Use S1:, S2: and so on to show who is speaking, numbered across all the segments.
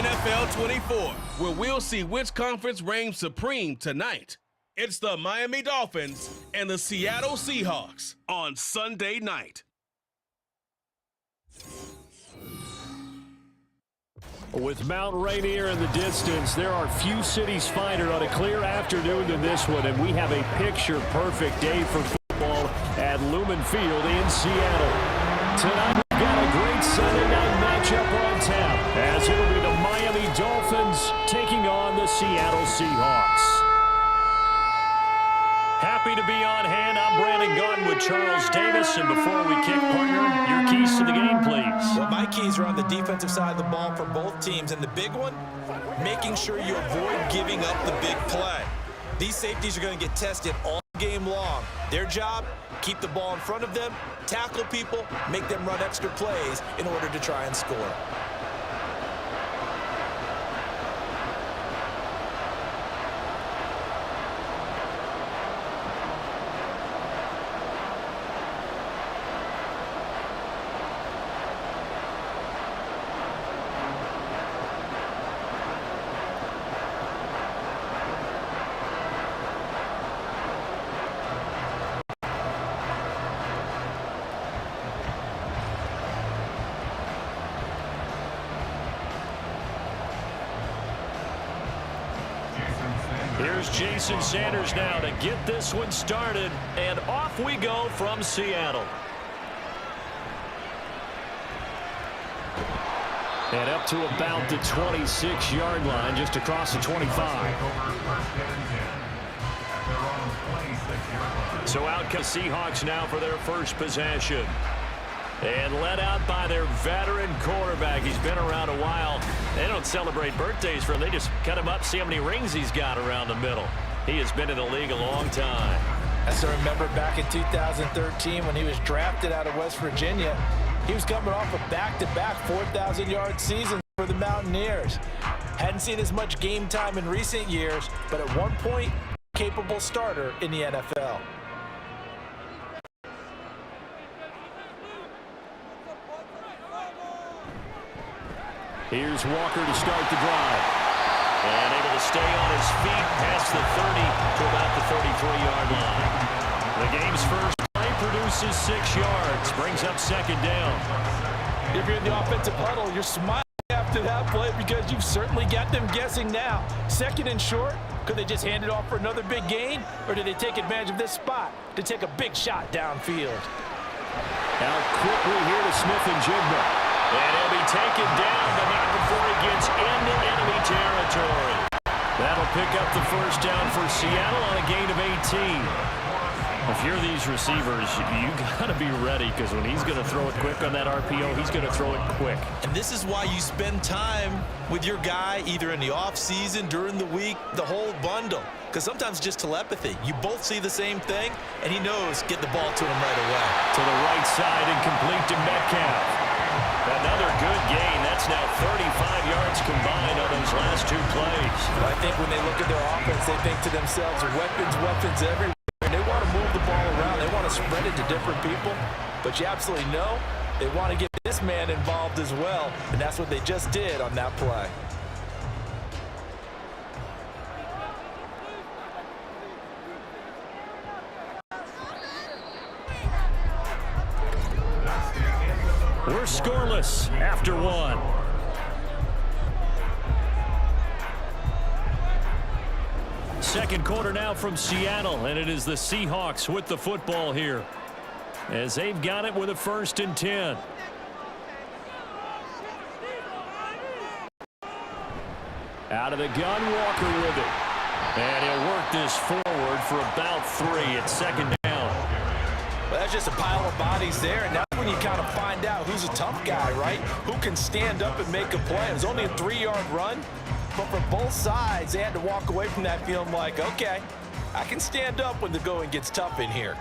S1: NFL24, where we'll see which conference reigns supreme tonight. It's the Miami Dolphins and the Seattle Seahawks on Sunday night.
S2: With Mount Rainier in the distance, there are few cities finer on a clear afternoon than this one, and we have a picture-perfect day for football at Lumen Field in Seattle. Tonight, we've got a great Sunday night matchup on tap, as it'll be the Miami Dolphins taking on the Seattle Seahawks. Happy to be on hand. I'm Brandon Gaunt with Charles Davis. And before we kick, partner, your keys to the game, please.
S3: Well, my keys are on the defensive side of the ball for both teams. And the big one, making sure you avoid giving up the big play. These safeties are going to get tested all game long. Their job, keep the ball in front of them, tackle people, make them run extra plays in order to try and score.
S2: Here's Jason Sanders now to get this one started, and off we go from Seattle. And up to about the 26-yard line, just across the 25. So out come the Seahawks now for their first possession. And led out by their veteran quarterback. He's been around a while. They don't celebrate birthdays for him. They just cut him up, see how many rings he's got around the middle. He has been in the league a long time.
S3: As I remember back in 2013 when he was drafted out of West Virginia, he was coming off a back-to-back 4,000-yard season for the Mountaineers. Hadn't seen as much game time in recent years, but at one point, capable starter in the NFL.
S2: Here's Walker to start the drive. And able to stay on his feet past the 30 to about the 33-yard line. The game's first play produces 6 yards. Brings up second down.
S3: If you're in the offensive huddle, you're smiling after that play because you've certainly got them guessing now. Second and short, could they just hand it off for another big gain? Or did they take advantage of this spot to take a big shot downfield?
S2: Out quickly here to Smith and Jigba. And he'll be taken down, but not before he gets into enemy territory. That'll pick up the first down for Seattle on a gain of 18. If you're these receivers, you got to be ready because when he's going to throw it quick on that RPO, he's going to throw it quick.
S3: And this is why you spend time with your guy either in the offseason, during the week, the whole bundle. Because sometimes it's just telepathy. You both see the same thing, and he knows get the ball to him right away.
S2: To the right side and complete to Metcalf. Another good gain. That's now 35 yards combined on those last 2 plays.
S3: I think when they look at their offense, they think to themselves, weapons everywhere. And they want to move the ball around. They want to spread it to different people. But you absolutely know they want to get this man involved as well. And that's what they just did on that play.
S2: We're scoreless after 1. Second quarter now from Seattle, and it is the Seahawks with the football here as they've got it with a 1st and 10. Out of the gun, Walker with it. And he'll work this forward for about 3 at second down.
S3: Well, that's just a pile of bodies there, and that's when you kind of find out who's a tough guy, right? Who can stand up and make a play. It was only a 3-yard run, but for both sides, they had to walk away from that feeling like, okay, I can stand up when the going gets tough in here.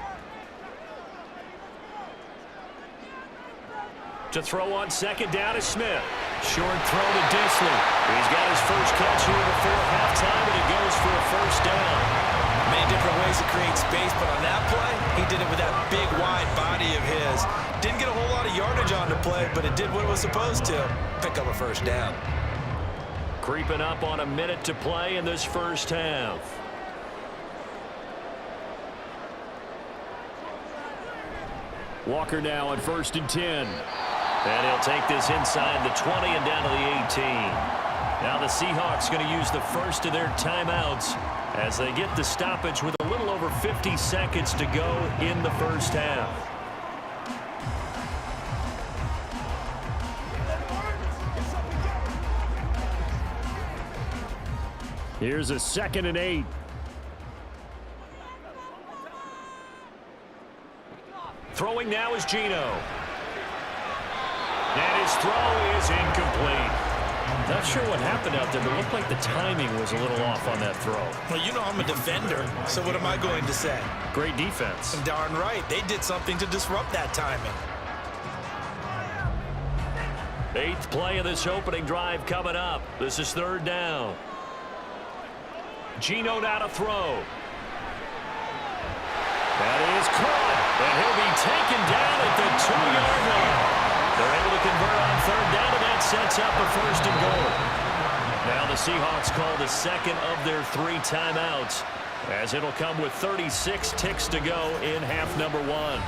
S2: To throw on second down is Smith. Short throw to Disley. He's got his first catch here before halftime, and he goes for a 1st down.
S3: Many different ways to create space, but on that play, he did it with that big, wide body of his. Didn't get a whole lot of yardage on the play, but it did what it was supposed to. Pick up a 1st down.
S2: Creeping up on a minute to play in this first half. Walker now on 1st and 10. And he'll take this inside the 20 and down to the 18. Now the Seahawks going to use the first of their timeouts as they get the stoppage with a little over 50 seconds to go in the first half. Here's a 2nd and 8. Throwing now is Geno. And his throw is incomplete. Not sure what happened out there, but it looked like the timing was a little off on that throw.
S3: Well, you know I'm a defender, so what am I going to say?
S2: Great defense.
S3: Darn right. They did something to disrupt that timing.
S2: 8th play of this opening drive coming up. This is 3rd down. Geno now to throw. That is caught, and he'll be taken down at the 2-yard line. They're able to convert on 3rd down, and that sets up a 1st and goal. Now the Seahawks call the 2nd of their 3 timeouts, as it'll come with 36 ticks to go in half number 1.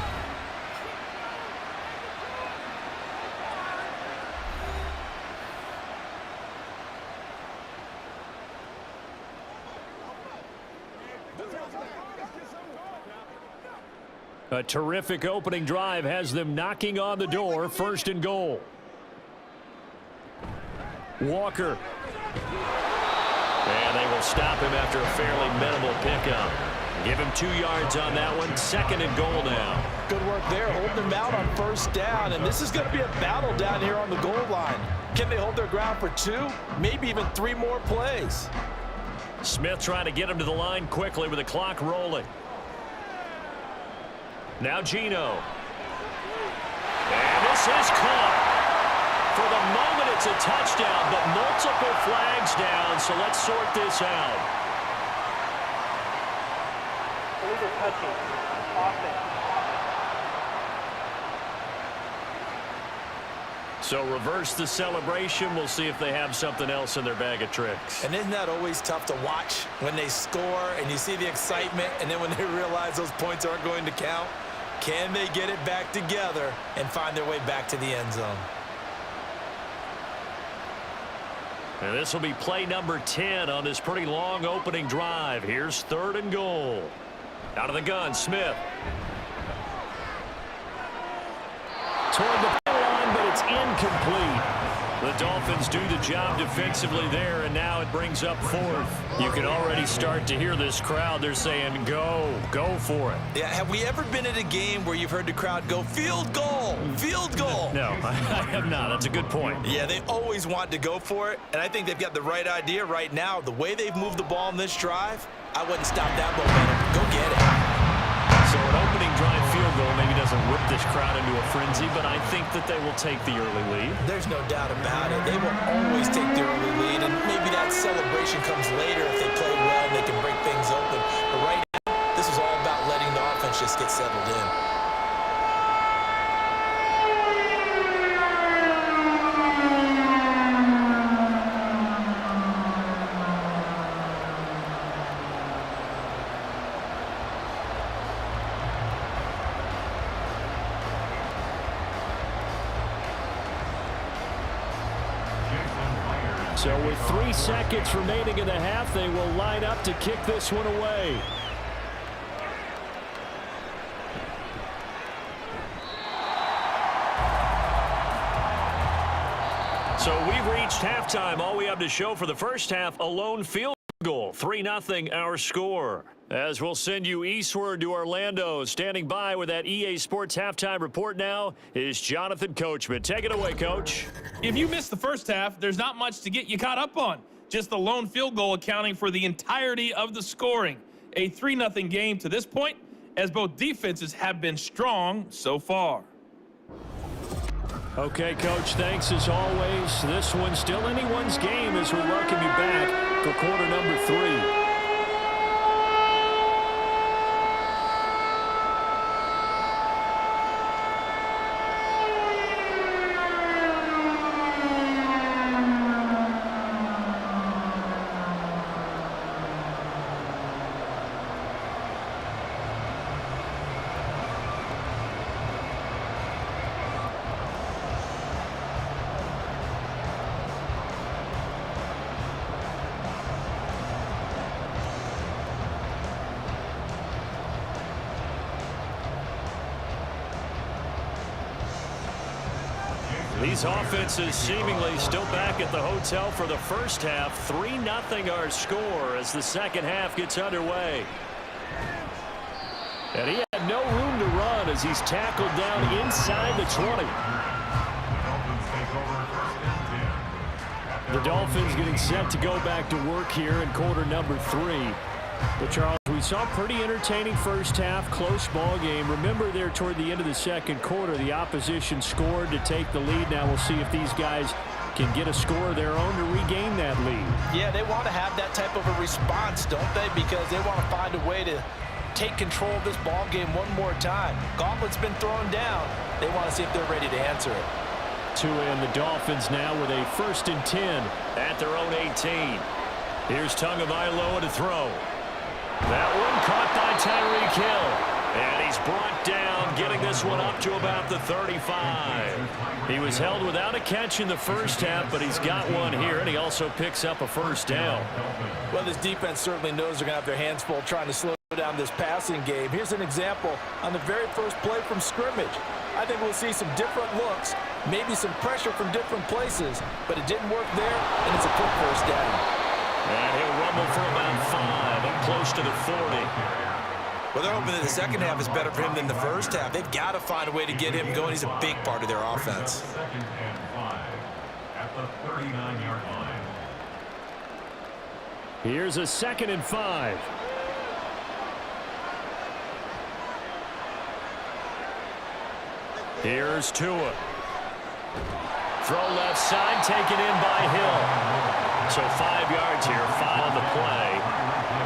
S2: A terrific opening drive has them knocking on the door. 1st and goal. Walker. And they will stop him after a fairly minimal pickup. Give him 2 yards on that one. 2nd and goal now.
S3: Good work there, holding him out on 1st down. And this is going to be a battle down here on the goal line. Can they hold their ground for 2, maybe even 3 more plays?
S2: Smith trying to get him to the line quickly with the clock rolling. Now Geno. And this is caught. For the moment, it's a touchdown, but multiple flags down, so let's sort this out.
S4: Illegal touching. Offense.
S2: So reverse the celebration. We'll see if they have something else in their bag of tricks.
S3: And isn't that always tough to watch when they score and you see the excitement, and then when they realize those points aren't going to count? Can they get it back together and find their way back to the end zone?
S2: And this will be play number 10 on this pretty long opening drive. Here's 3rd and goal. Out of the gun, Smith. Toward the goal line, but it's incomplete. The Dolphins do the job defensively there, and now it brings up 4th. You can already start to hear this crowd. They're saying, go for it.
S3: Yeah, have we ever been at a game where you've heard the crowd go, field goal, field goal?
S2: No, I have not. That's a good point.
S3: Yeah, they always want to go for it, and I think they've got the right idea right now. The way they've moved the ball in this drive, I wouldn't stop that momentum. Go get it.
S2: So an opening drive field goal maybe doesn't whip this crowd into a frenzy, but I think that they will take the early lead.
S3: There's no doubt about it. They will always take the early lead, and maybe that celebration comes later if they play well and they can break things open. But right now, this is all about letting the offense just get settled in.
S2: So with 3 seconds remaining in the half, they will line up to kick this one away. So we've reached halftime. All we have to show for the first half, a lone field goal. 3-0 our score. As we'll send you eastward to Orlando. Standing by with that EA Sports halftime report now is Jonathan Coachman. Take it away, Coach.
S5: If you missed the first half, there's not much to get you caught up on. Just the lone field goal accounting for the entirety of the scoring. A 3-0 game to this point, as both defenses have been strong so far.
S2: Okay, Coach, thanks as always. This one's still anyone's game as we welcome you back for quarter number 3. These offenses seemingly still back at the hotel for the first half. 3-0 our score as the second half gets underway. And he had no room to run as he's tackled down inside the 20. The Dolphins getting set to go back to work here in quarter number 3. But Charles, we saw a pretty entertaining first half, close ball game. Remember there toward the end of the second quarter, the opposition scored to take the lead. Now we'll see if these guys can get a score of their own to regain that lead.
S3: Yeah, they want to have that type of a response, don't they? Because they want to find a way to take control of this ball game one more time. Gauntlet's been thrown down. They want to see if they're ready to answer it.
S2: Tua and the Dolphins now with a 1st and 10 at their own 18. Here's Tagovailoa to throw. That one caught by Tyreek Hill. And he's brought down, getting this one up to about the 35. He was held without a catch in the first half, but he's got one here, and he also picks up a first down.
S3: Well, this defense certainly knows they're going to have their hands full trying to slow down this passing game. Here's an example on the very first play from scrimmage. I think we'll see some different looks, maybe some pressure from different places, but it didn't work there, and it's a quick first down.
S2: And he'll rumble for about 5 and close to the 40.
S3: Well, they're hoping that the second half is better for him than the first half. They've got to find a way to get him going. He's a big part of their offense.
S6: Second and 5 at the 39-yard line.
S2: Here's a 2nd and 5. Here's Tua. Throw left side, taken in by Hill. So 5 yards here, 5 on the play.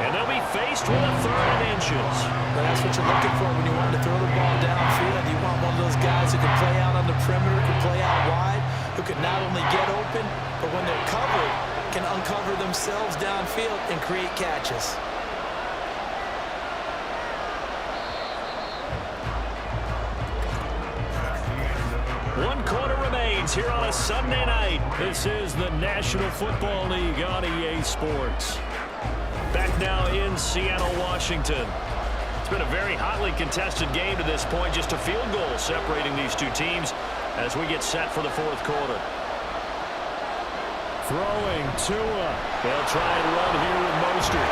S2: And they'll be faced with a 3rd and inches.
S3: Well, that's what you're looking for when you want to throw the ball downfield. You want one of those guys who can play out on the perimeter, can play out wide, who can not only get open, but when they're covered, can uncover themselves downfield and create catches.
S2: One quarter remains here on a Sunday night. This is the National Football League on EA Sports. Back now in Seattle, Washington. It's been a very hotly contested game to this point. Just a field goal separating these two teams as we get set for the fourth quarter. Throwing Tua. They'll try and run here with Mostert.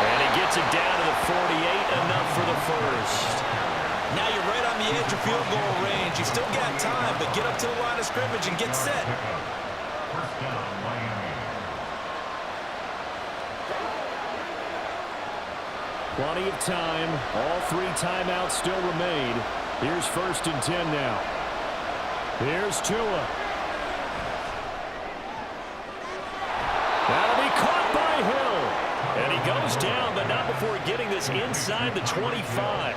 S2: And he gets it down to the 48, enough for the first.
S3: Now you're right on the edge of field goal range. You've still got time, but get up to the line of scrimmage and get set.
S6: First down, Miami.
S2: Plenty of time. All 3 timeouts still remain. Here's 1st and 10 now. Here's Tua. That'll be caught by Hill. And he goes down, but not before getting this inside the 25.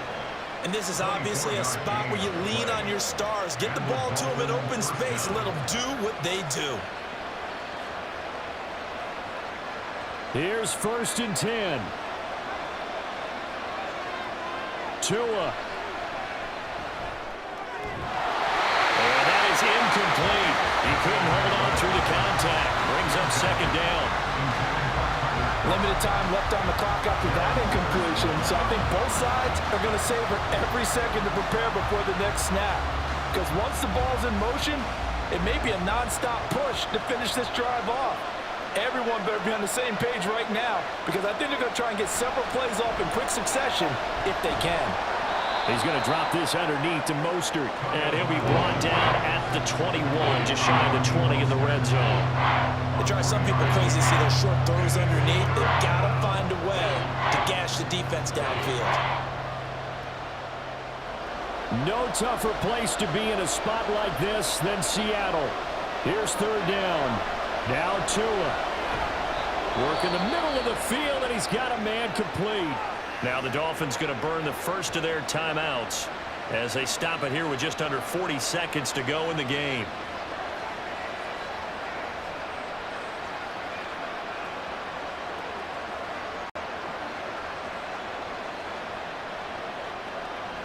S3: And this is obviously a spot where you lean on your stars. Get the ball to them in open space and let them do what they do.
S2: Here's 1st and 10. Tua. And that is incomplete. He couldn't hold on through the contact. Brings up 2nd down.
S3: Limited time left on the clock after that incompletion, so I think both sides are going to savor every second to prepare before the next snap. Because once the ball's in motion, it may be a non-stop push to finish this drive off. Everyone better be on the same page right now, because I think they're going to try and get several plays off in quick succession if they can.
S2: He's going to drop this underneath to Mostert, and he'll be brought down at the 21, just shy of the 20 in the red zone.
S3: They drive some people crazy to see those short throws underneath. They've got to find a way to gash the defense downfield.
S2: No tougher place to be in a spot like this than Seattle. Here's 3rd down. Now Tua. Work in the middle of the field, and he's got a man complete. Now the Dolphins going to burn the first of their timeouts as they stop it here with just under 40 seconds to go in the game.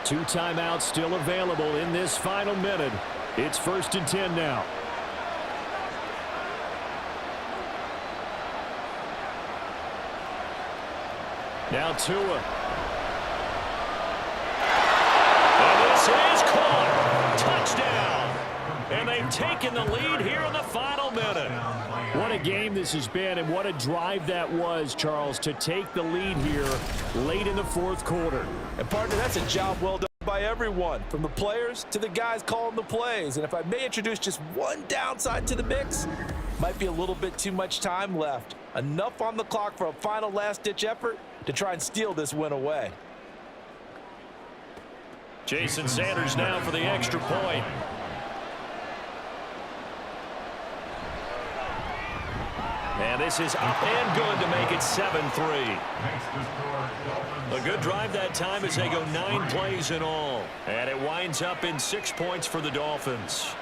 S2: Two timeouts still available in this final minute. It's 1st and 10 now. Now Tua. And this is caught. Touchdown. And they they've taken the lead here in the final minute. What a game this has been, and what a drive that was, Charles, to take the lead here late in the fourth quarter.
S3: And partner, that's a job well done by everyone, from the players to the guys calling the plays. And if I may introduce just one downside to the mix, might be a little bit too much time left. Enough on the clock for a final last-ditch effort to try and steal this win away.
S2: Jason Sanders now for the extra point. And this is up and good to make it 7-3. A good drive that time as they go 9 plays in all. And it winds up in 6 points for the Dolphins.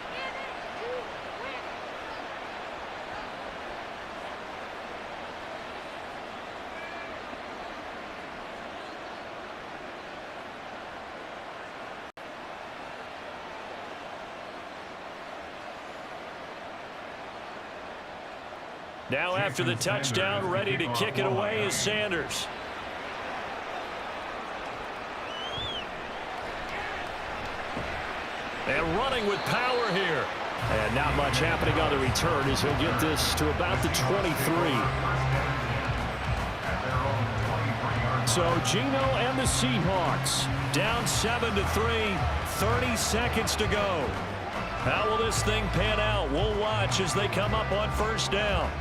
S2: Now after the touchdown, ready to kick it away is Sanders. And running with power here. And not much happening on the return as he'll get this to about the 23. So Geno and the Seahawks down 7-3, 30 seconds to go. How will this thing pan out? We'll watch as they come up on first down.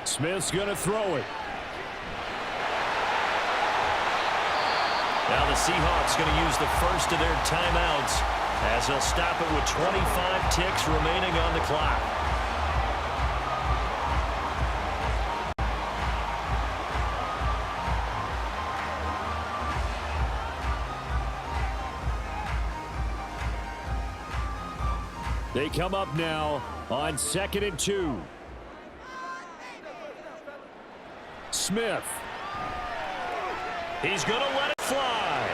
S2: Smith's going to throw it. Now the Seahawks going to use the first of their timeouts as they'll stop it with 25 ticks remaining on the clock. They come up now on 2nd and 2. Smith. He's going to let it fly.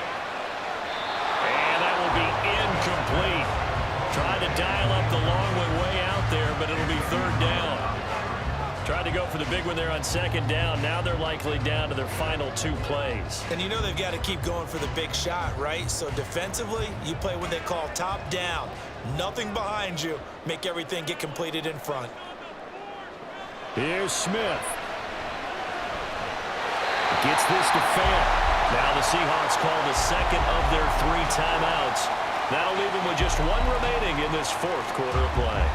S2: And that will be incomplete. Trying to dial up the long way out there, but it'll be 3rd down. Tried to go for the big one there on 2nd down. Now they're likely down to their final 2 plays.
S3: And you know they've got to keep going for the big shot, right? So defensively, you play what they call top down. Nothing behind you. Make everything get completed in front.
S2: Here's Smith. Gets this to fail. Now the Seahawks call the 2nd of their 3 timeouts. That'll leave them with just 1 remaining in this 4th quarter of play.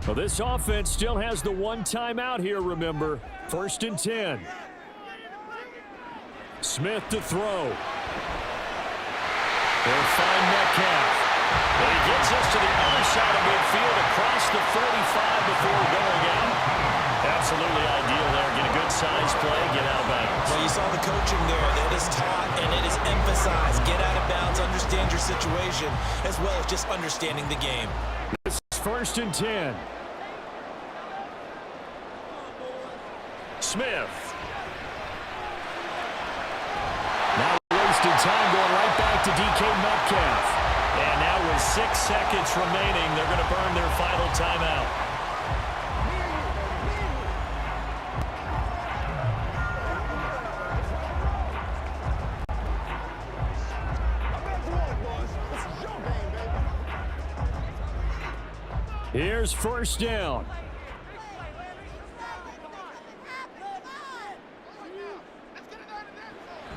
S2: Well, this offense still has the 1 timeout here, remember. 1st and 10. Smith to throw. They'll find Metcalf. And he gets us to the other side of midfield across the 45 before going out. Absolutely ideal there. Get a good size play, get out of bounds.
S3: Well, you saw the coaching there. It is taught and it is emphasized. Get out of bounds, understand your situation, as well as just understanding the game.
S2: This is 1st and 10. Smith. Now wasted time going right back to DK Metcalf. And now with 6 seconds remaining, they're going to burn their final timeout. Here's 1st down.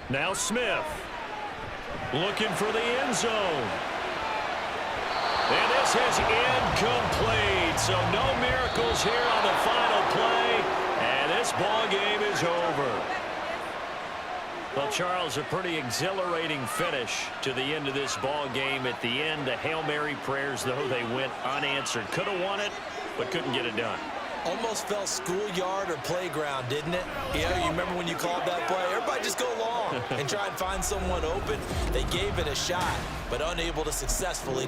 S2: Now Smith looking for the end zone. And this is incomplete. So no miracles here on the final play. And this ball game is over. Well, Charles, a pretty exhilarating finish to the end of this ball game. At the end, the Hail Mary prayers, though, they went unanswered. Could have won it, but couldn't get it done.
S3: Almost felt schoolyard or playground, didn't it? Yeah, you remember when you called that play? Everybody just go long and try and find someone open. They gave it a shot, but unable to successfully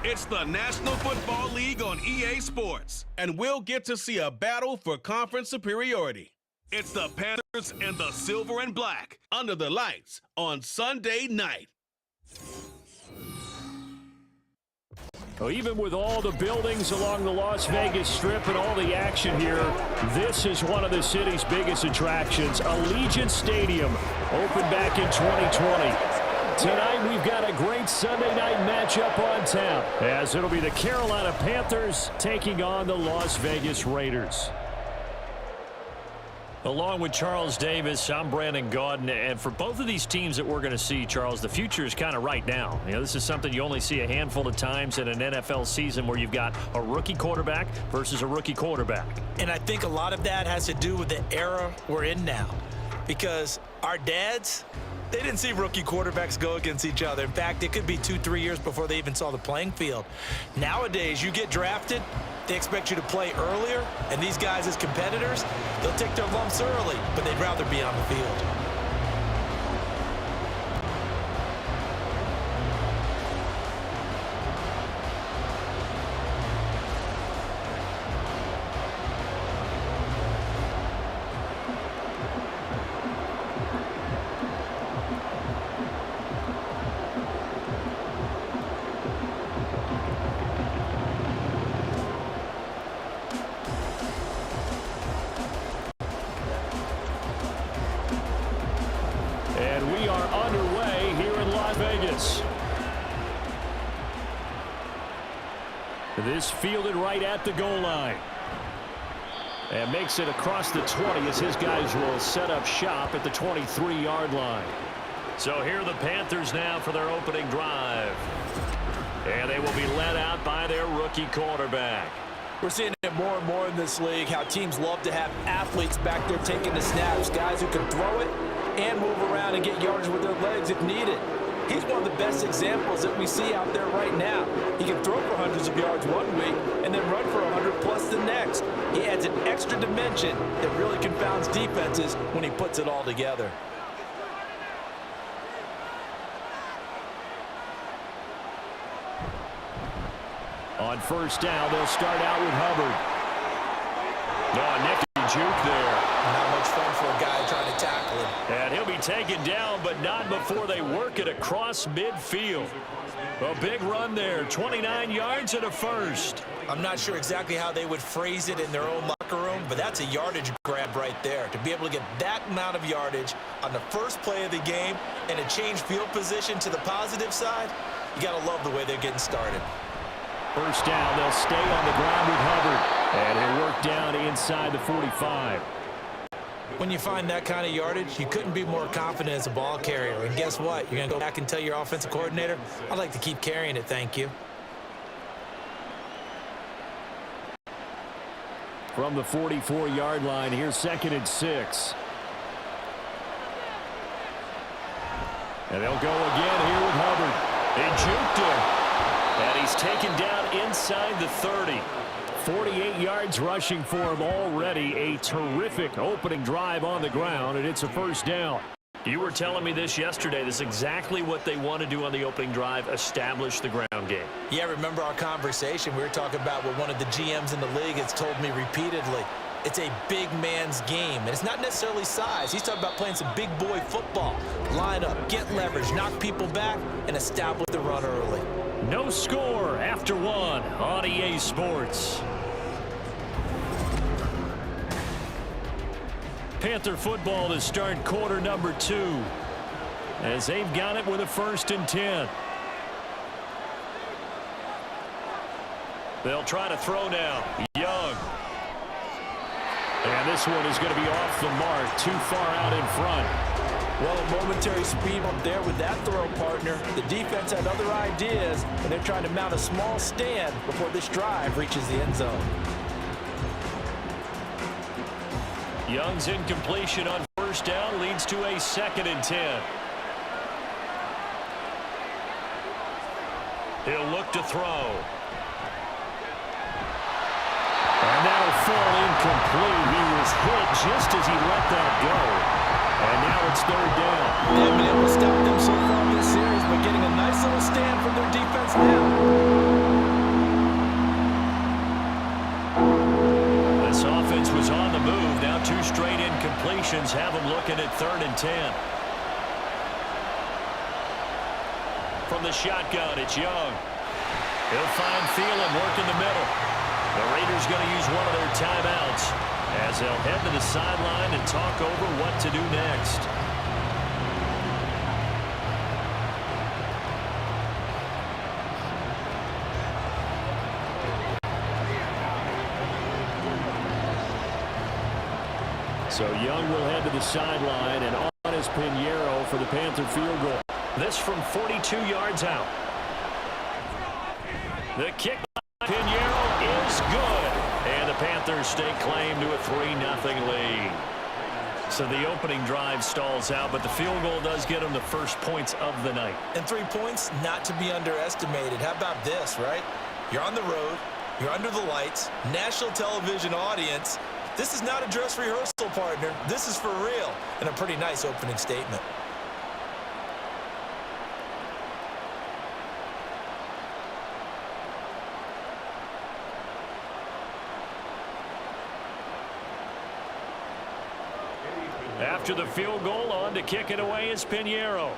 S1: It's the National Football League on EA Sports, and we'll get to see a battle for conference superiority. It's the Panthers and the Silver and Black under the lights on Sunday night.
S2: Well, even with all the buildings along the Las Vegas Strip and all the action here, this is one of the city's biggest attractions. Allegiant Stadium opened back in 2020. Tonight, we've got a great Sunday night matchup on tap, as it'll be the Carolina Panthers taking on the Las Vegas Raiders. Along with Charles Davis, I'm Brandon Gaudin, and for both of these teams that we're going to see, Charles, the future is kind of right now. You know, this is something you only see a handful of times in an NFL season where you've got a rookie quarterback versus a rookie quarterback.
S3: And I think a lot of that has to do with the era we're in now, because our dads, they didn't see rookie quarterbacks go against each other. In fact, it could be 2-3 years before they even saw the playing field. Nowadays, you get drafted, they expect you to play earlier, and these guys as competitors, they'll take their lumps early, but they'd rather be on the field.
S2: This fielded right at the goal line. And makes it across the 20 as his guys will set up shop at the 23-yard line. So here are the Panthers now for their opening drive. And they will be led out by their rookie quarterback.
S3: We're seeing it more and more in this league, how teams love to have athletes back there taking the snaps, guys who can throw it and move around and get yardage with their legs if needed. He's one of the best examples that we see out there right now. He can throw for hundreds of yards one week and then run for 100+ the next. He adds an extra dimension that really confounds defenses when he puts it all together.
S2: On first down, they'll start out with Hubbard. Nifty juke there.
S3: Not much fun for a guy trying to tackle him.
S2: And he'll be taken down, but not before they work it across midfield. A big run there, 29 yards and a first.
S3: I'm not sure exactly how they would phrase it in their own locker room, but that's a yardage grab right there. To be able to get that amount of yardage on the first play of the game and a change field position to the positive side, you got to love the way they're getting started.
S2: First down, they'll stay on the ground with Hubbard. And he'll work down inside the 45.
S3: When you find that kind of yardage, you couldn't be more confident as a ball carrier. And guess what? You're going to go back and tell your offensive coordinator, I'd like to keep carrying it, thank you.
S2: From the 44-yard line, here's 2nd and 6. And they'll go again here with Hubbard. They juked him. And he's taken down inside the 30. 48 yards rushing for him already. A terrific opening drive on the ground, and it's a first down. You were telling me this yesterday. This is exactly what they want to do on the opening drive, establish the ground game.
S3: Yeah, remember our conversation? We were talking about what one of the GMs in the league has told me repeatedly. It's a big man's game, and it's not necessarily size. He's talking about playing some big boy football. Line up, get leverage, knock people back, and establish the run early.
S2: No score after 1 on EA Sports. Panther football to start quarter number 2. As they've got it with a 1st and 10. They'll try to throw now. Young. And this one is going to be off the mark. Too far out in front.
S3: Well, a momentary speed up there with that throw, partner. The defense had other ideas, and they're trying to mount a small stand before this drive reaches the end zone.
S2: Young's incompletion on first down leads to a 2nd and 10. He'll look to throw. And that'll fall incomplete. He was hit just as he let that go. And now it's 3rd down.
S3: They've been able to stop them so far in this series, but getting a nice little stand from their defense now.
S2: 3rd and 10. From the shotgun, it's Young. He'll find Thielen, work in the middle. The Raiders going to use one of their timeouts as they'll head to the sideline and talk over what to do next. So Young will head to the sideline, and on is Pinheiro for the Panther field goal. This from 42 yards out. The kick by Pinheiro is good. And the Panthers stake claim to a 3-0 lead. So the opening drive stalls out, but the field goal does get them the first points of the night.
S3: And 3 points, not to be underestimated. How about this, right? You're on the road. You're under the lights. National television audience. This is not a dress rehearsal, partner. This is for real. And a pretty nice opening statement.
S2: After the field goal, on to kick it away is Pinheiro.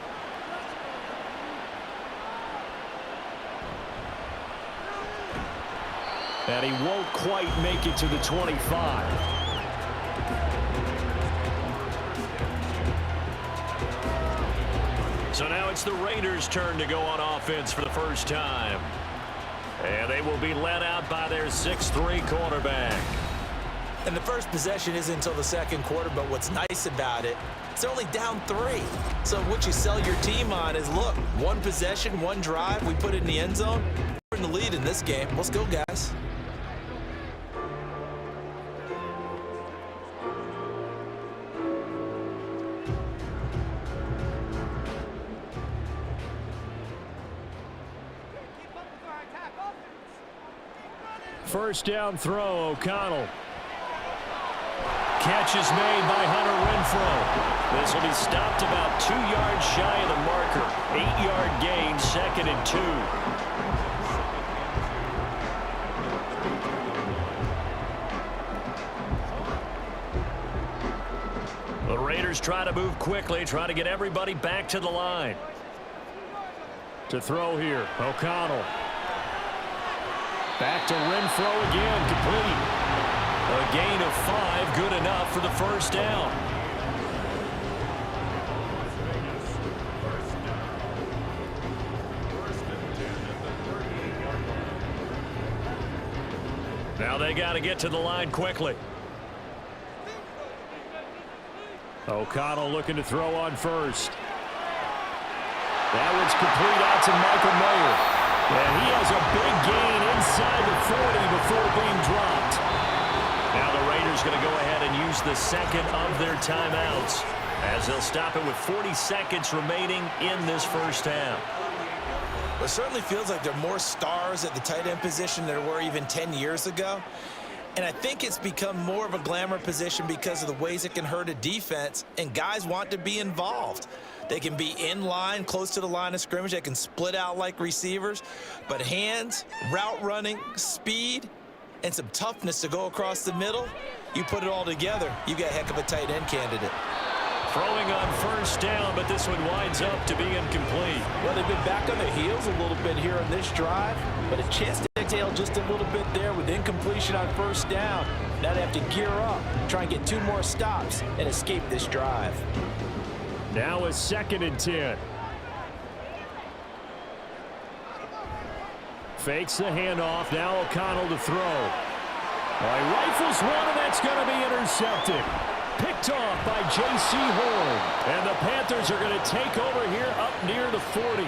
S2: And he won't quite make it to the 25. So now it's the Raiders' turn to go on offense for the first time. And they will be led out by their 6'3" quarterback.
S3: And the first possession isn't until the second quarter, but what's nice about it, it's only down 3. So what you sell your team on is, look, 1 possession, 1 drive, we put it in the end zone. We're in the lead in this game. Let's go, guys.
S2: First down throw, O'Connell. Catch is made by Hunter Renfrow. This will be stopped about 2 yards shy of the marker. 8-yard gain, 2nd and 2. The Raiders try to move quickly, try to get everybody back to the line. To throw here, O'Connell. Back to Renfrow again, complete. A gain of 5, good enough for the first down. Now they got to get to the line quickly. O'Connell looking to throw on first. That one's complete out to Michael Mayer. And he has a big gain inside the 40 before being dropped. Now the Raiders going to go ahead and use the second of their timeouts as they'll stop it with 40 seconds remaining in this first half.
S3: It certainly feels like there are more stars at the tight end position than there were even 10 years ago. And I think it's become more of a glamour position because of the ways it can hurt a defense, and guys want to be involved. They can be in line, close to the line of scrimmage. They can split out like receivers. But hands, route running, speed, and some toughness to go across the middle, you put it all together, you got a heck of a tight end candidate.
S2: Throwing on first down, but this one winds up to be incomplete.
S7: Well, they've been back on their heels a little bit here on this drive, but a chance to exhale just a little bit there with incompletion on first down. Now they have to gear up, try and get 2 more stops, and escape this drive.
S2: Now a 2nd and 10. Fakes the handoff. Now O'Connell to throw. Well, he rifles one, and that's going to be intercepted. Picked off by J.C. Horn. And the Panthers are going to take over here up near the 40.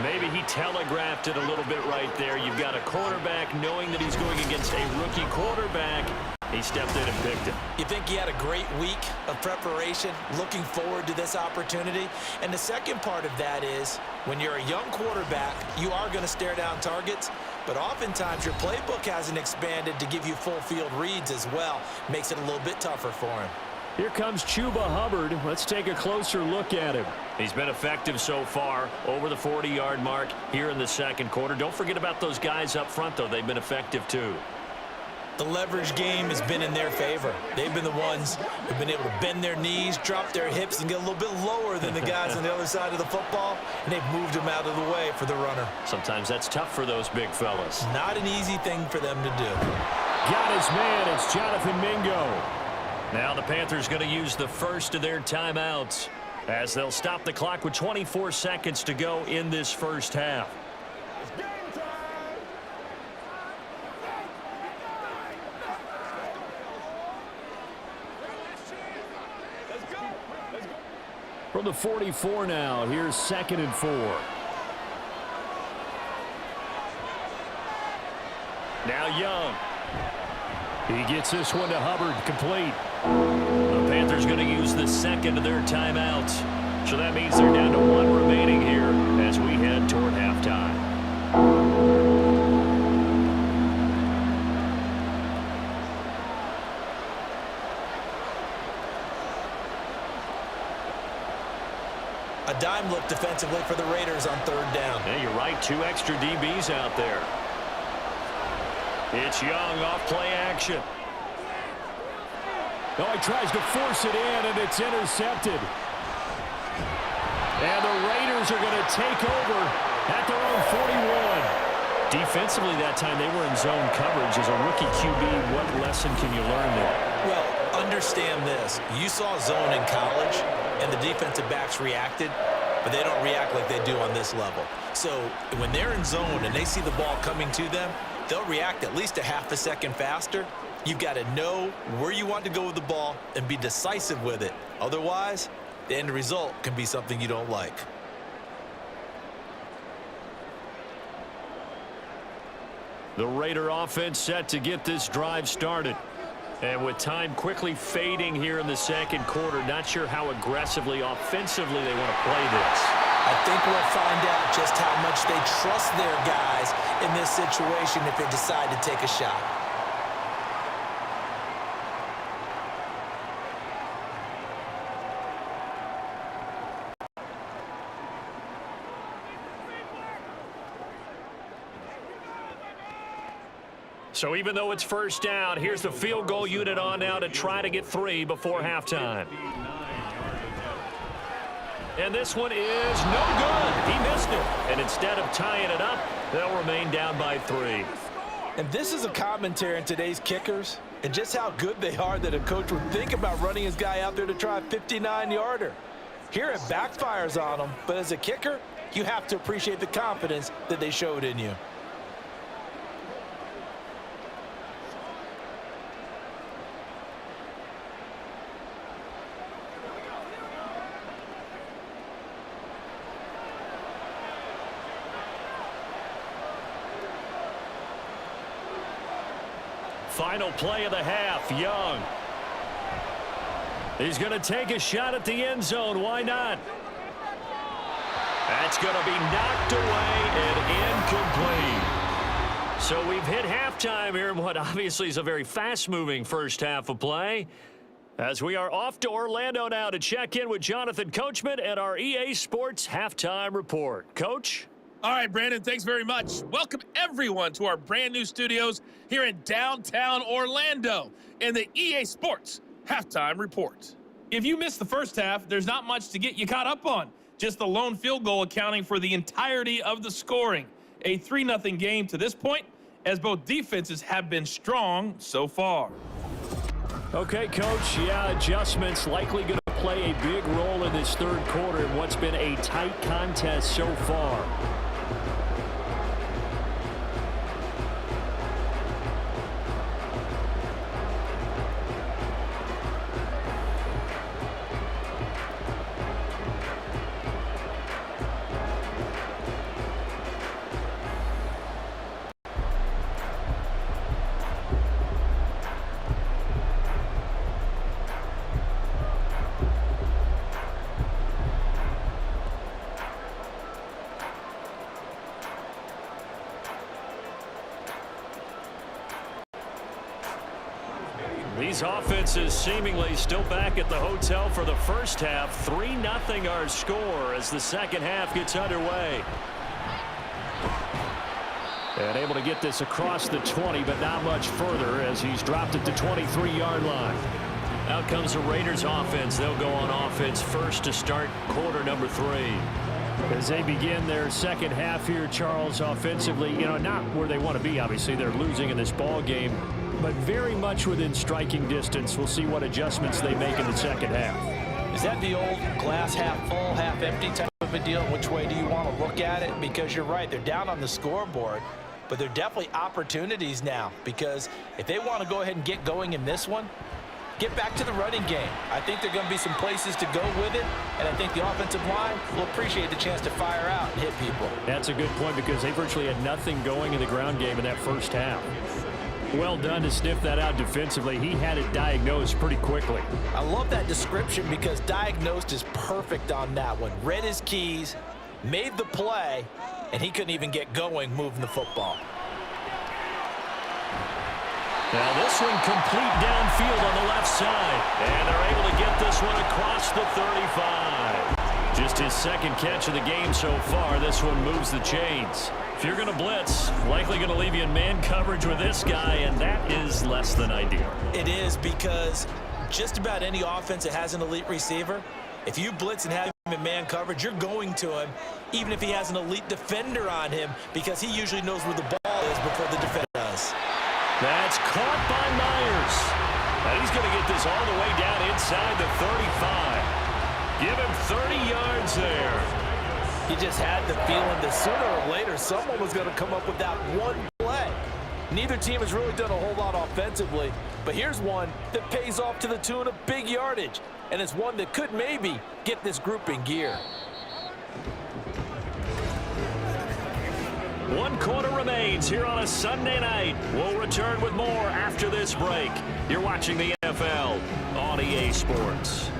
S2: Maybe he telegraphed it a little bit right there. You've got a quarterback knowing that he's going against a rookie quarterback. He stepped in and picked it.
S3: You think he had a great week of preparation, looking forward to this opportunity? And the second part of that is, when you're a young quarterback, you are going to stare down targets, but oftentimes your playbook hasn't expanded to give you full field reads as well. Makes it a little bit tougher for him.
S2: Here comes Chuba Hubbard. Let's take a closer look at him. He's been effective so far, over the 40-yard mark here in the second quarter. Don't forget about those guys up front, though. They've been effective, too.
S3: The leverage game has been in their favor. They've been the ones who've been able to bend their knees, drop their hips, and get a little bit lower than the guys on the other side of the football, and they've moved them out of the way for the runner.
S2: Sometimes that's tough for those big fellas.
S3: Not an easy thing for them to do.
S2: Got his man. It's Jonathan Mingo. Now the Panthers going to use the first of their timeouts as they'll stop the clock with 24 seconds to go in this first half. From the 44 now, here's 2nd and 4. Now Young. He gets this one to Hubbard, complete. The Panthers going to use the second of their timeouts. So that means they're down to 1 remaining here as we head toward halftime.
S3: A dime look defensively for the Raiders on 3rd down.
S2: Yeah, you're right. 2 extra DBs out there. It's Young off play action. No, he tries to force it in, and it's intercepted. And the Raiders are going to take over at their own 41. Defensively that time, they were in zone coverage. As a rookie QB, what lesson can you learn there?
S3: Well, understand this. You saw zone in college, and the defensive backs reacted, but they don't react like they do on this level. So when they're in zone and they see the ball coming to them, they'll react at least a half a second faster. You've got to know where you want to go with the ball and be decisive with it. Otherwise, the end result can be something you don't like.
S2: The Raider offense set to get this drive started. And with time quickly fading here in the 2nd quarter, not sure how aggressively, offensively they want to play this.
S3: I think we'll find out just how much they trust their guys in this situation if they decide to take a shot.
S2: So even though it's 1st down, here's the field goal unit on now to try to get 3 before halftime. And this one is no good. He missed it. And instead of tying it up, they'll remain down by 3.
S3: And this is a commentary on today's kickers and just how good they are that a coach would think about running his guy out there to try a 59-yarder. Here it backfires on him, but as a kicker, you have to appreciate the confidence that they showed in you.
S2: Final play of the half, Young. He's going to take a shot at the end zone. Why not? That's going to be knocked away and incomplete. So we've hit halftime here in what obviously is a very fast-moving first half of play. As we are off to Orlando now to check in with Jonathan Coachman at our EA Sports Halftime Report. Coach?
S5: All right, Brandon, thanks very much. Welcome, everyone, to our brand-new studios here in downtown Orlando in the EA Sports Halftime Report. If you missed the first half, there's not much to get you caught up on. Just the lone field goal accounting for the entirety of the scoring. A 3-0 game to this point, as both defenses have been strong so far.
S2: Okay, Coach, yeah, adjustments likely going to play a big role in this 3rd quarter in what's been a tight contest so far. These offenses seemingly still back at the hotel for the first half. 3-0 our score as the second half gets underway. And able to get this across the 20, but not much further as he's dropped it to 23-yard line. Out comes the Raiders offense. They'll go on offense first to start quarter number 3. As they begin their second half here, Charles, offensively, not where they want to be. Obviously, they're losing in this ball game, but very much within striking distance. We'll see what adjustments they make in the second half.
S7: Is that the old glass half full, half empty type of a deal? Which way do you want to look at it? Because you're right, they're down on the scoreboard, but they're definitely opportunities now, because if they want to go ahead and get going in this one, get back to the running game. I think there are going to be some places to go with it, and I think the offensive line will appreciate the chance to fire out and hit people.
S2: That's a good point, because they virtually had nothing going in the ground game in that first half. Well done to sniff that out defensively. He had it diagnosed pretty quickly.
S7: I love that description, because diagnosed is perfect on that one. Read his keys, made the play, and he couldn't even get going moving the football.
S2: Now this one complete downfield on the left side. And they're able to get this one across the 35. Just his second catch of the game so far. This one moves the chains. If you're going to blitz, likely going to leave you in man coverage with this guy, and that is less than ideal.
S7: It is, because just about any offense that has an elite receiver, if you blitz and have him in man coverage, you're going to him, even if he has an elite defender on him, because he usually knows where the ball is before the defender does.
S2: That's caught by Myers. And he's going to get this all the way down inside the 35. Give him 30 yards there.
S7: He just had the feeling that sooner or later someone was going to come up with that one play. Neither team has really done a whole lot offensively, but here's one that pays off to the tune of big yardage, and it's one that could maybe get this group in gear.
S2: 1 quarter remains here on a Sunday night. We'll return with more after this break. You're watching the NFL on EA Sports.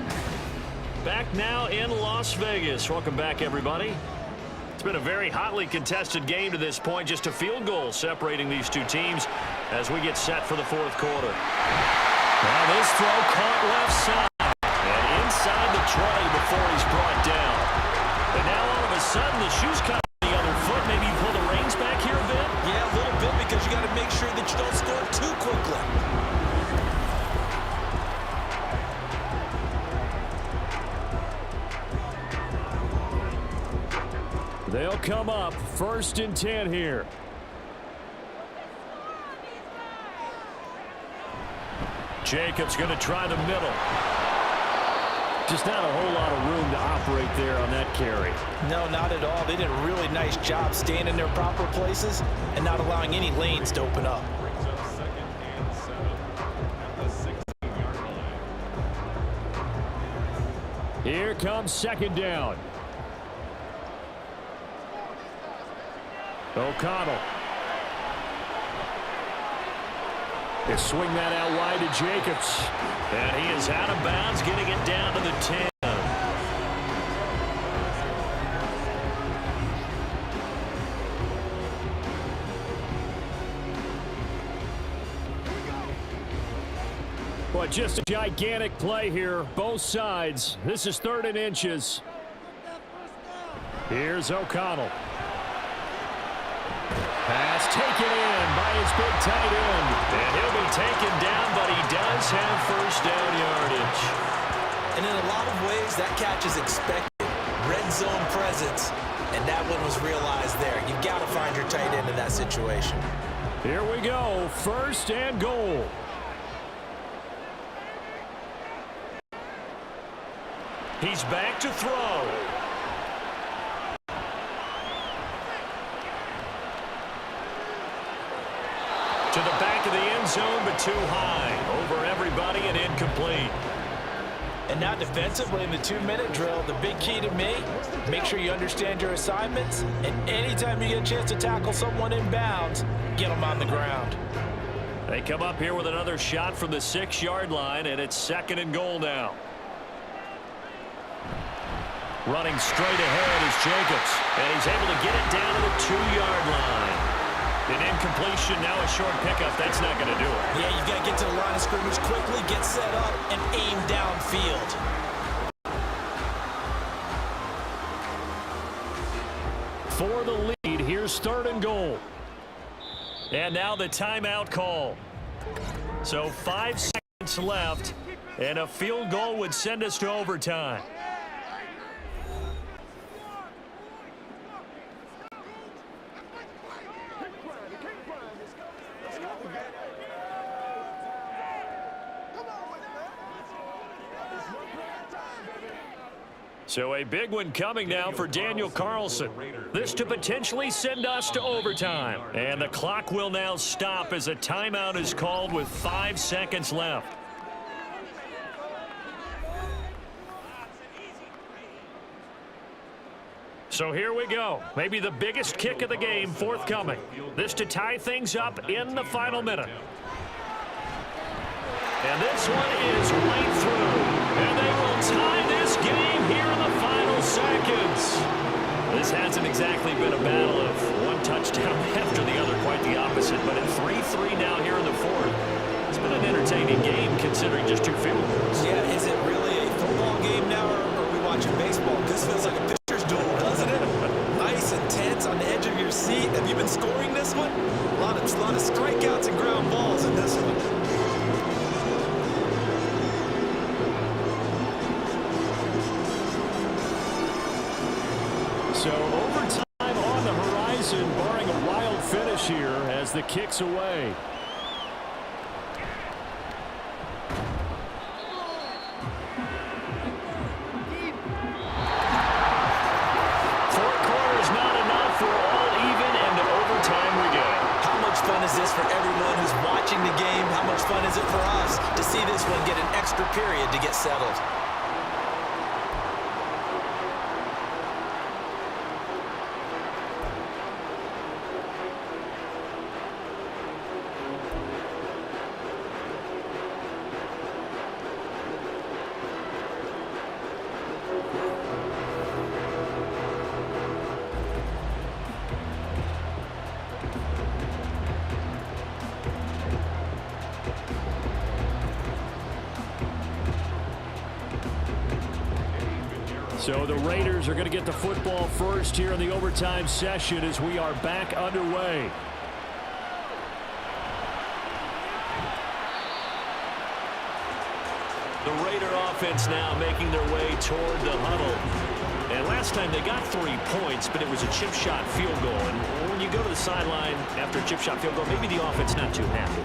S2: Back now in Las Vegas. Welcome back, everybody. It's been a very hotly contested game to this point. Just a field goal separating these two teams as we get set for the fourth quarter. Now this throw caught left side and inside the 20 before he's brought down. And now all of a sudden the shoe's caught on the other foot. Maybe you pull the reins back here a bit?
S7: Yeah, a little bit, because you got to make sure that you don't score too quickly.
S2: They'll come up 1st and 10 here. Jacobs going to try the middle. Just not a whole lot of room to operate there on that carry.
S7: No, not at all. They did a really nice job staying in their proper places and not allowing any lanes to open up.
S2: Here comes 2nd down. O'Connell. They swing that out wide to Jacobs. And he is out of bounds, getting it down to the 10. But just a gigantic play here, both sides. This is 3rd and inches. Here's O'Connell. Pass taken in by his big tight end. And he'll be taken down, but he does have 1st down yardage.
S7: And in a lot of ways, that catch is expected. Red zone presence, and that one was realized there. You've got to find your tight end in that situation.
S2: Here we go, 1st and goal. He's back to throw. To the back of the end zone, but too high. Over everybody and incomplete.
S7: And now defensively in the 2-minute drill, the big key to me, make sure you understand your assignments, and anytime you get a chance to tackle someone in bounds, get them on the ground.
S2: They come up here with another shot from the 6-yard line, and it's 2nd and goal now. Running straight ahead is Jacobs, and he's able to get it down to the 2-yard line. An incompletion, now a short pickup. That's not going to do it.
S7: Yeah, you've got to get to the line of scrimmage quickly, get set up, and aim downfield.
S2: For the lead, here's 3rd and goal. And now the timeout call. So 5 seconds left, and a field goal would send us to overtime. So a big one coming now for Daniel Carlson. This to potentially send us to overtime. And the clock will now stop as a timeout is called with 5 seconds left. So here we go. Maybe the biggest kick of the game forthcoming. This to tie things up in the final minute. And this one is right through. And they will tie this game here in the final seconds. This hasn't exactly been a battle of one touchdown after the other, quite the opposite. But at 3-3 now here in the fourth, it's been an entertaining game considering just 2 field goals.
S3: Yeah, is it really a football game now, or are we watching baseball? This feels like a pitcher's duel, doesn't it? Nice and tense on the edge of your seat. Have you been scoring this one? A lot of strikeouts and ground balls in this one.
S2: So overtime on the horizon, barring a wild finish here as the kick's away. Four quarters not enough. We're all even, and to overtime we go.
S3: How much fun is this for everyone who's watching the game? How much fun is it for us to see this one get an extra period to get settled?
S2: So the Raiders are going to get the football first here in the overtime session as we are back underway. The Raider offense now making their way toward the huddle. And last time they got 3 points, but it was a chip shot field goal. And when you go to the sideline after a chip shot field goal, maybe the offense not too happy.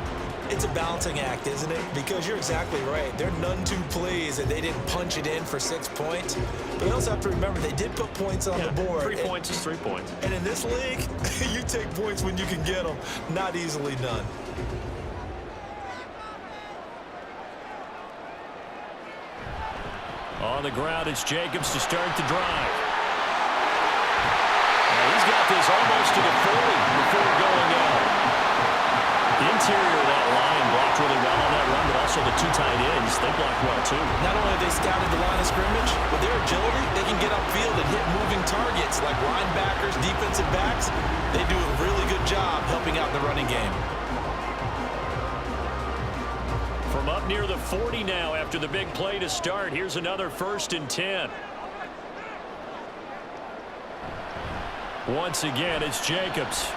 S3: It's a balancing act, isn't it? Because you're exactly right. They're none too pleased that they didn't punch it in for 6 points. But you also have to remember they did put points on the board.
S2: 3 points is 3 points.
S3: And in this league, you take points when you can get them. Not easily done.
S2: On the ground, it's Jacobs to start the drive. Now he's got this almost to the 40 before going out. The interior of that line blocked really well on that run, but also the 2 tight ends, they blocked well too.
S3: Not only have they scouted the line of scrimmage, with their agility, they can get upfield and hit moving targets like linebackers, defensive backs. They do a really good job helping out in the running game.
S2: From up near the 40 now after the big play to start, here's another 1st and 10. Once again, it's Jacobs.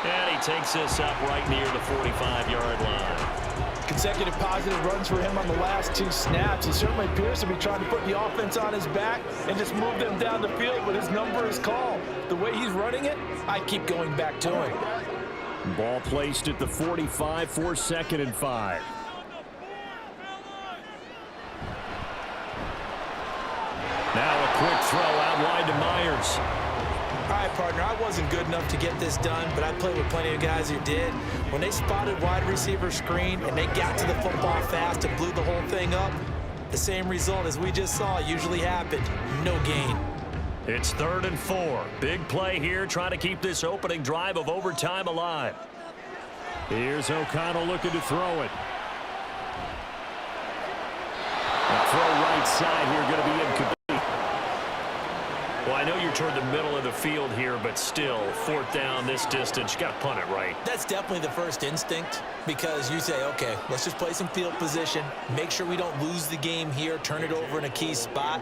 S2: And he takes this up right near the 45-yard line.
S8: Consecutive positive runs for him on the last 2 snaps. He certainly appears to be trying to put the offense on his back and just move them down the field, but his number is called. The way he's running it, I keep going back to him.
S2: Ball placed at the 45 for 2nd and 5. Now a quick throw out wide to Myers.
S3: All right, partner, I wasn't good enough to get this done, but I played with plenty of guys who did. When they spotted wide receiver screen and they got to the football fast and blew the whole thing up, the same result as we just saw usually happened. No gain.
S2: It's 3rd and 4. Big play here, trying to keep this opening drive of overtime alive. Here's O'Connell looking to throw it. A throw right side here, going to be incomplete. Well, I know you're toward the middle of the field here, but still, 4th down, this distance, you got to punt it, right?
S7: That's definitely the first instinct, because you say, okay, let's just play some field position, make sure we don't lose the game here, turn it over in a key spot.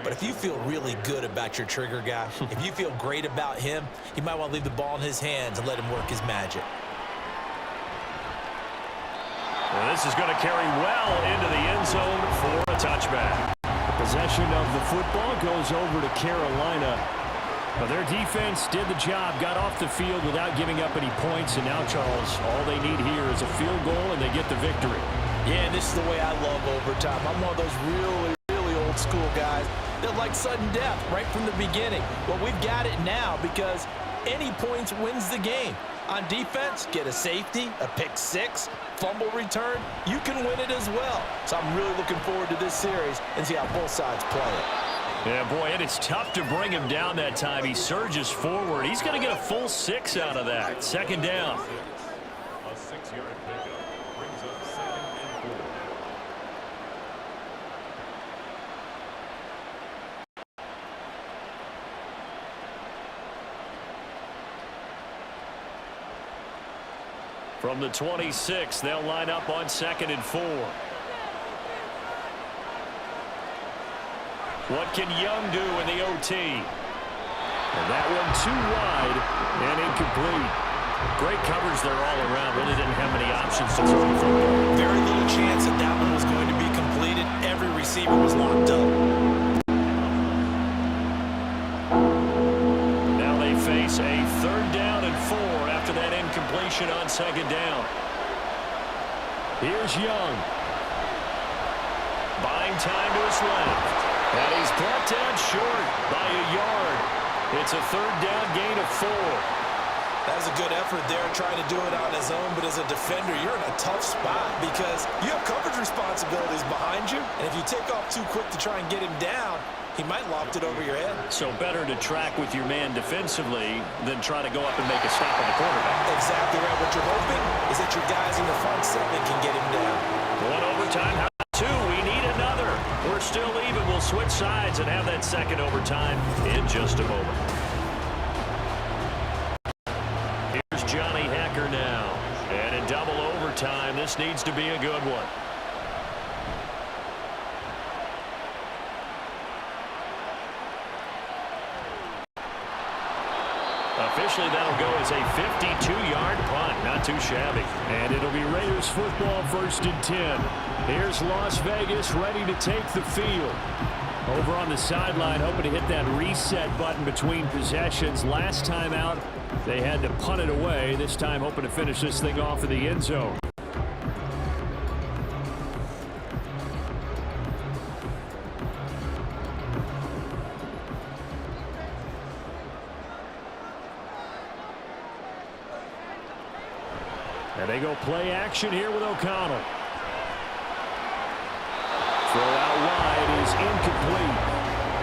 S7: But if you feel really good about your trigger guy, if you feel great about him, you might want to leave the ball in his hands and let him work his magic.
S2: Well, this is going to carry well into the end zone for a touchback. Possession of the football goes over to Carolina. But their defense did the job, got off the field without giving up any points. And now, Charles, all they need here is a field goal, and they get the victory.
S7: Yeah, and this is the way I love overtime. I'm one of those really old school guys that like sudden death right from the beginning. Well, we've got it now because any points wins the game. On defense, get a safety, a pick six, fumble return, you can win it as well. So I'm really looking forward to this series and see how both sides play it.
S2: Yeah, boy, and it's tough to bring him down that time. He surges forward. He's going to get a full 6 out of that. 2nd down.
S6: A 6-yard pickup brings up 2nd and 4.
S2: From the 26, they'll line up on 2nd and 4. What can Young do in the OT? And that one too wide and incomplete. Great coverage there all around. Really didn't have many options to throw the football.
S7: Very little chance that that one was going to be completed. Every receiver was locked up.
S2: Now they face a 3rd down and 4 after that incompletion on 2nd down. Here's Young. Buying time to his left. And he's brought down short by a yard. It's a 3rd down gain of 4.
S3: That was a good effort there, trying to do it on his own, but as a defender, you're in a tough spot because you have coverage responsibilities behind you, and if you take off too quick to try and get him down, he might loft it over your head.
S2: So better to track with your man defensively than try to go up and make a stop on the quarterback.
S3: Exactly right. What you're hoping is that your guys in the front 7 can get him down.
S2: One overtime, how about 2? We need another. We're still even. We'll switch sides and have that 2nd overtime in just a moment. Here's Johnny Hecker now. And in double overtime, this needs to be a good one. Officially, that'll go as a 52-yard punt. Not too shabby. And it'll be Raiders football 1st and 10. Here's Las Vegas ready to take the field. Over on the sideline, hoping to hit that reset button between possessions. Last time out, they had to punt it away. This time, hoping to finish this thing off in the end zone. And they go play action here with O'Connell. Throw out wide is incomplete.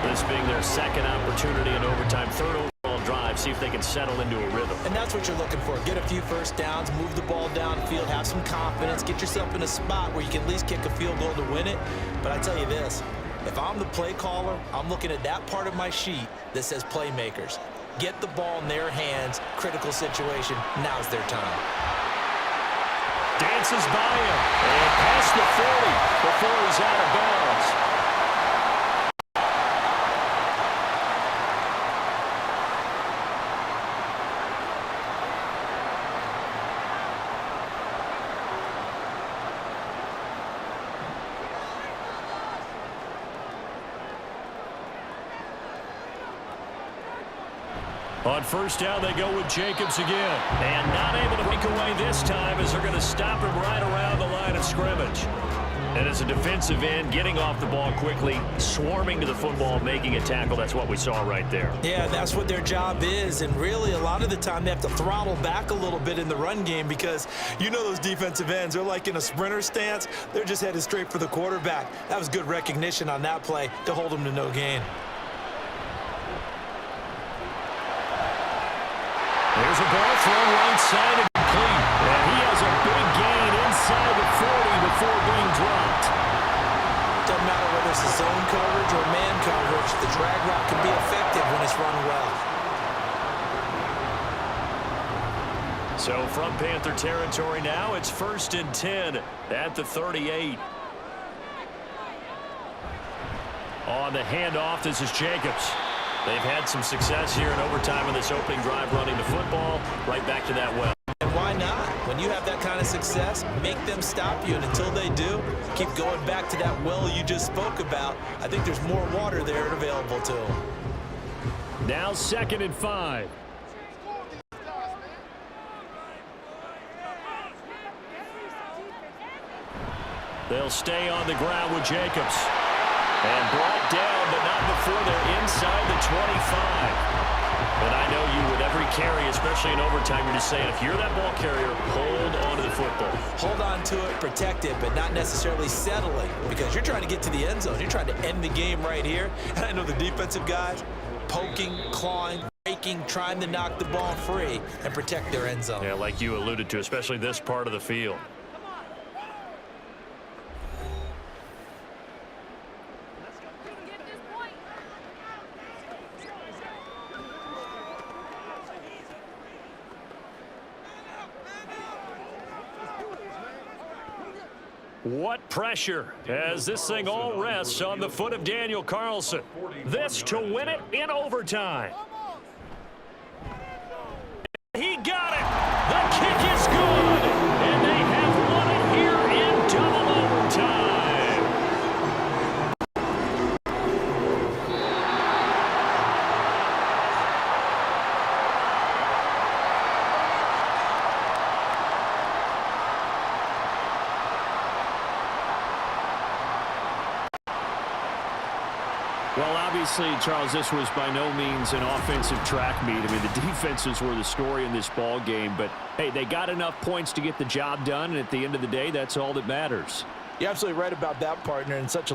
S2: This being their 2nd opportunity in overtime, 3rd overall drive. See if they can settle into a rhythm.
S7: And that's what you're looking for. Get a few first downs, move the ball downfield, have some confidence, get yourself in a spot where you can at least kick a field goal to win it. But I tell you this, if I'm the play caller, I'm looking at that part of my sheet that says playmakers. Get the ball in their hands, critical situation, now's their time.
S2: Dances by him and past the 40 before he's out of bounds. On 1st down, they go with Jacobs again. And not able to break away this time as they're going to stop him right around the line of scrimmage. And as a defensive end, getting off the ball quickly, swarming to the football, making a tackle, that's what we saw right there.
S7: Yeah, that's what their job is. And really, a lot of the time, they have to throttle back a little bit in the run game because you know those defensive ends, they're like in a sprinter stance. They're just headed straight for the quarterback. That was good recognition on that play to hold them to no gain.
S2: There's a ball thrown right side and complete. And he has a big gain inside the 40 before being dropped.
S7: Doesn't matter whether it's a zone coverage or man coverage.
S3: coverage. The drag route can be effective when it's run well.
S2: So from Panther territory now, it's 1st and 10 at the 38. On the handoff, this is Jacobs. They've had some success here in overtime on this opening drive running the football. Right back to that well.
S3: And why not? When you have that kind of success, make them stop you. And until they do, keep going back to that well you just spoke about. I think there's more water there available to them.
S2: Now 2nd and 5. They'll stay on the ground with Jacobs. And brought down, but not before they're inside the 25. And I know you with every carry, especially in overtime, you're just saying, if you're that ball carrier, hold on to the football.
S3: Hold on to it, protect it, but not necessarily settling, because you're trying to get to the end zone. You're trying to end the game right here. And I know the defensive guys poking, clawing, breaking, trying to knock the ball free and protect their end zone.
S2: Yeah, like you alluded to, especially this part of the field. What pressure as this thing all rests on the foot of Daniel Carlson. This to win it in overtime. He got it. The kick is good. And they have won it here in double overtime. Well, obviously, Charles, this was by no means an offensive track meet. I mean, the defenses were the story in this ball game. But, hey, they got enough points to get the job done, and at the end of the day, that's all that matters.
S8: You're absolutely right about that, partner. In such a